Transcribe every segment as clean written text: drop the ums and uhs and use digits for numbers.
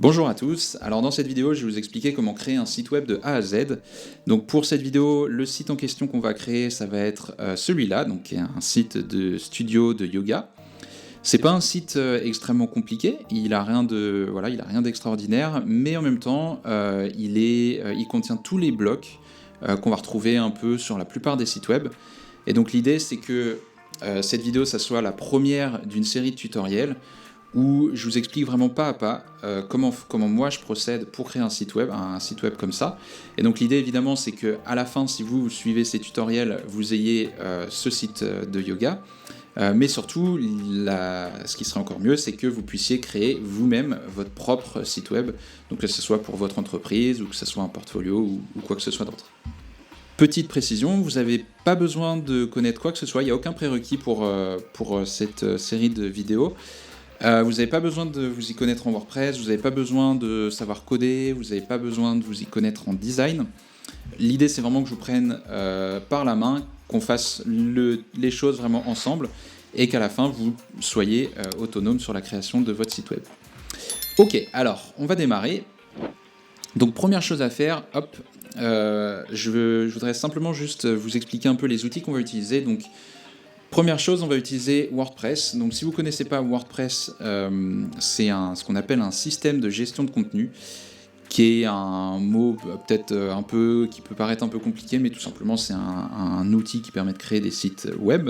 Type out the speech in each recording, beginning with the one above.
Bonjour à tous, alors dans cette vidéo je vais vous expliquer comment créer un site web de A à Z. Donc pour cette vidéo, le site en question qu'on va créer, ça va être celui-là, donc qui est un site de studio de yoga. C'est pas un site extrêmement compliqué, il a rien d'extraordinaire, mais en même temps il contient tous les blocs qu'on va retrouver un peu sur la plupart des sites web. Et donc l'idée c'est que cette vidéo ça soit la première d'une série de tutoriels où je vous explique vraiment pas à pas comment moi je procède pour créer un site web comme ça. Et donc l'idée évidemment c'est que à la fin, si vous suivez ces tutoriels, vous ayez ce site de yoga. Mais surtout, ce qui serait encore mieux, c'est que vous puissiez créer vous-même votre propre site web, donc que ce soit pour votre entreprise, ou que ce soit un portfolio, ou quoi que ce soit d'autre. Petite précision, vous n'avez pas besoin de connaître quoi que ce soit, il n'y a aucun prérequis pour cette série de vidéos. Vous n'avez pas besoin de vous y connaître en WordPress, vous n'avez pas besoin de savoir coder, vous n'avez pas besoin de vous y connaître en design. L'idée c'est vraiment que je vous prenne par la main, qu'on fasse les choses vraiment ensemble et qu'à la fin vous soyez autonome sur la création de votre site web. Ok, alors on va démarrer. Donc première chose à faire, hop, je voudrais simplement juste vous expliquer un peu les outils qu'on va utiliser. Donc première chose, on va utiliser WordPress. Donc si vous ne connaissez pas WordPress, c'est ce qu'on appelle un système de gestion de contenu, qui est un mot peut-être qui peut paraître un peu compliqué, mais tout simplement c'est un outil qui permet de créer des sites web.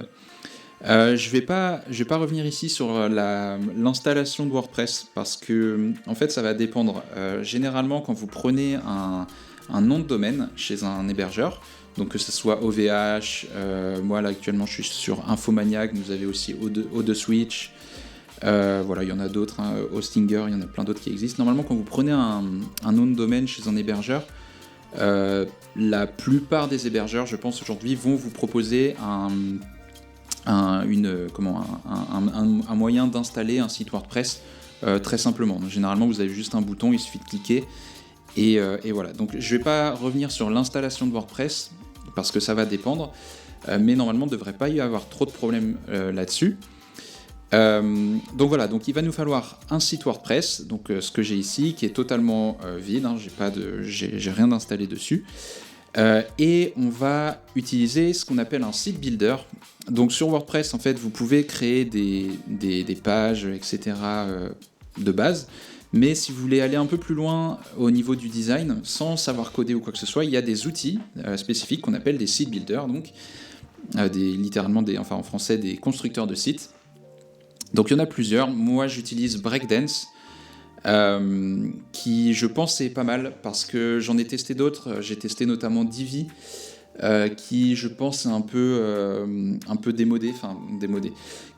Je vais pas revenir ici sur l'installation de WordPress, parce que en fait ça va dépendre. Généralement quand vous prenez un nom de domaine chez un hébergeur, donc que ce soit OVH, moi là actuellement je suis sur Infomaniac, vous avez aussi O2Switch, voilà, il y en a d'autres, Hostinger, il y en a plein d'autres qui existent. Normalement quand vous prenez un nom de domaine chez un hébergeur, la plupart des hébergeurs, je pense aujourd'hui, vont vous proposer un moyen d'installer un site WordPress très simplement. Donc, généralement vous avez juste un bouton, il suffit de cliquer. Et voilà, donc je ne vais pas revenir sur l'installation de WordPress, parce que ça va dépendre, mais normalement il ne devrait pas y avoir trop de problèmes là-dessus. Donc voilà, donc il va nous falloir un site WordPress, donc ce que j'ai ici, qui est totalement vide, j'ai rien d'installé dessus. Et on va utiliser ce qu'on appelle un site builder. Donc sur WordPress, en fait, vous pouvez créer des pages, etc. De base. Mais si vous voulez aller un peu plus loin au niveau du design, sans savoir coder ou quoi que ce soit, il y a des outils spécifiques qu'on appelle des site builders, donc en français des constructeurs de sites. Donc il y en a plusieurs. Moi j'utilise Breakdance, qui je pense est pas mal, parce que j'en ai testé d'autres. J'ai testé notamment Divi, qui je pense est un peu démodé,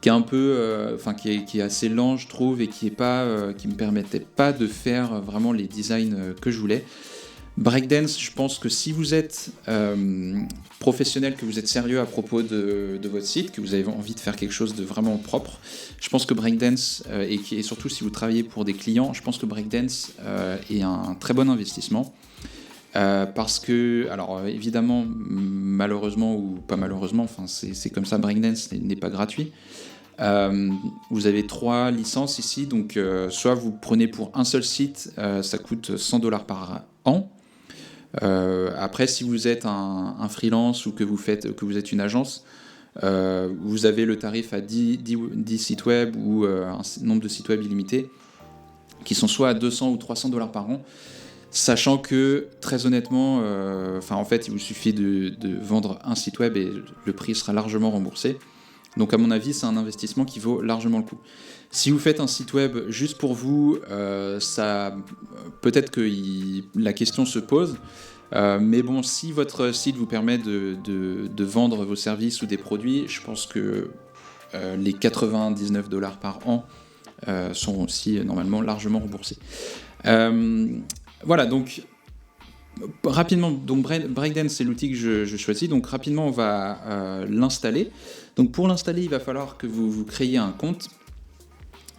qui est un peu, qui est assez lent je trouve, et qui me permettait pas de faire vraiment les designs que je voulais. Breakdance, je pense que si vous êtes professionnel, que vous êtes sérieux à propos de votre site, que vous avez envie de faire quelque chose de vraiment propre, je pense que Breakdance, et surtout si vous travaillez pour des clients, je pense que Breakdance est un très bon investissement. Parce que, alors évidemment, malheureusement ou pas malheureusement, c'est comme ça, Breakdance n'est pas gratuit. Vous avez 3 licences ici, donc soit vous prenez pour un seul site, ça coûte $100 par an. Après, si vous êtes un freelance ou que vous êtes une agence, vous avez le tarif à 10 sites web ou un nombre de sites web illimité, qui sont soit à $200 ou $300 par an. Sachant que, très honnêtement, en fait, il vous suffit de vendre un site web et le prix sera largement remboursé. Donc, à mon avis, c'est un investissement qui vaut largement le coup. Si vous faites un site web juste pour vous, peut-être que la question se pose. Mais bon, si votre site vous permet de vendre vos services ou des produits, je pense que les $99 par an sont aussi normalement largement remboursés. Voilà, donc rapidement, donc Breakdance c'est l'outil que je choisis, donc rapidement on va l'installer. Donc pour l'installer, il va falloir que vous créiez un compte.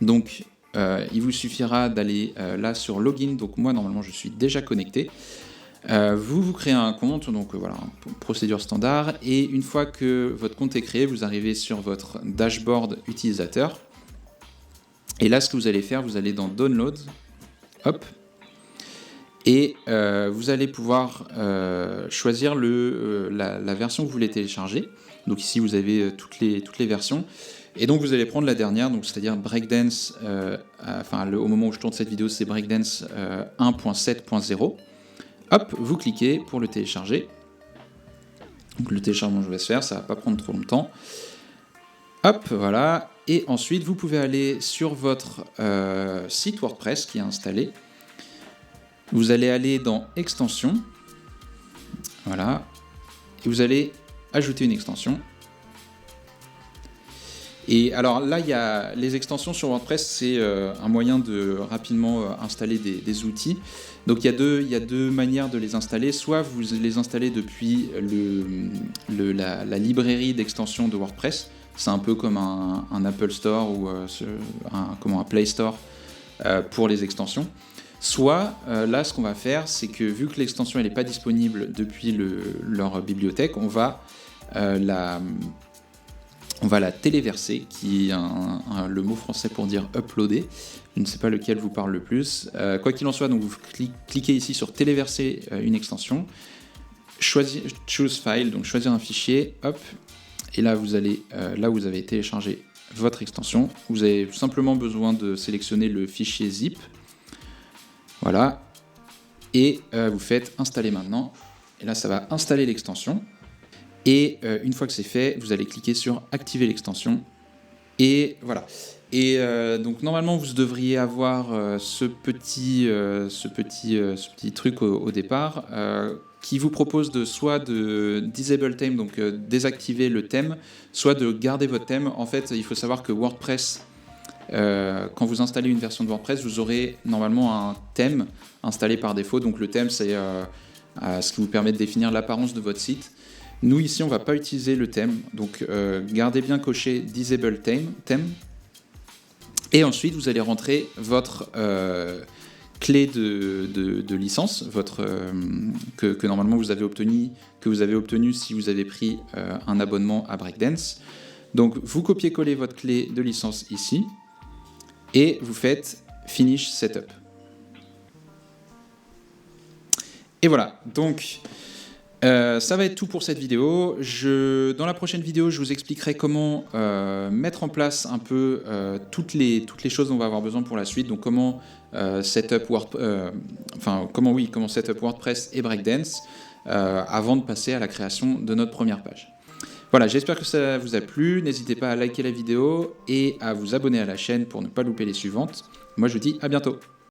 Donc il vous suffira d'aller là sur Login, donc moi normalement je suis déjà connecté. Vous créez un compte, donc voilà, procédure standard, et une fois que votre compte est créé, vous arrivez sur votre dashboard utilisateur. Et là ce que vous allez faire, vous allez dans Download. Hop. Et vous allez pouvoir choisir la version que vous voulez télécharger. Donc ici, vous avez toutes les versions. Et donc, vous allez prendre la dernière, donc c'est-à-dire Breakdance, au moment où je tourne cette vidéo, c'est Breakdance 1.7.0. Hop, vous cliquez pour le télécharger. Donc le téléchargement, je vais se faire, ça va pas prendre trop longtemps. Hop, voilà. Et ensuite, vous pouvez aller sur votre site WordPress qui est installé. Vous allez aller dans Extensions. Voilà. Et vous allez ajouter une extension. Et alors là, il y a les extensions sur WordPress, c'est un moyen de rapidement installer des outils. Donc il y a deux manières de les installer. Soit vous les installez depuis la librairie d'extensions de WordPress. C'est un peu comme un Apple Store ou un Play Store pour les extensions. Soit là, ce qu'on va faire, c'est que vu que l'extension n'est pas disponible depuis leur bibliothèque, on va la téléverser, qui est le mot français pour dire uploader. Je ne sais pas lequel vous parle le plus. Quoi qu'il en soit, donc vous cliquez ici sur téléverser une extension, choose file, donc choisir un fichier, hop, et là vous allez là où vous avez téléchargé votre extension. Vous avez simplement besoin de sélectionner le fichier zip. Voilà. Et vous faites installer maintenant. Et là, ça va installer l'extension. Et une fois que c'est fait, vous allez cliquer sur activer l'extension. Et voilà. Et donc normalement, vous devriez avoir ce petit truc au départ qui vous propose soit de disable theme, donc désactiver le thème, soit de garder votre thème. En fait, il faut savoir que WordPress, quand vous installez une version de WordPress, vous aurez normalement un thème installé par défaut. Donc le thème, c'est ce qui vous permet de définir l'apparence de votre site. Nous, ici, on ne va pas utiliser le thème. Donc gardez bien coché Disable theme. Et ensuite, vous allez rentrer votre clé de licence, que normalement vous avez obtenu si vous avez pris un abonnement à Breakdance. Donc vous copiez-collez votre clé de licence ici. Et vous faites Finish Setup. Et voilà, donc ça va être tout pour cette vidéo. Dans la prochaine vidéo, je vous expliquerai comment mettre en place un peu toutes les choses dont on va avoir besoin pour la suite. Donc comment setup WordPress et Breakdance avant de passer à la création de notre première page. Voilà, j'espère que ça vous a plu. N'hésitez pas à liker la vidéo et à vous abonner à la chaîne pour ne pas louper les suivantes. Moi, je vous dis à bientôt.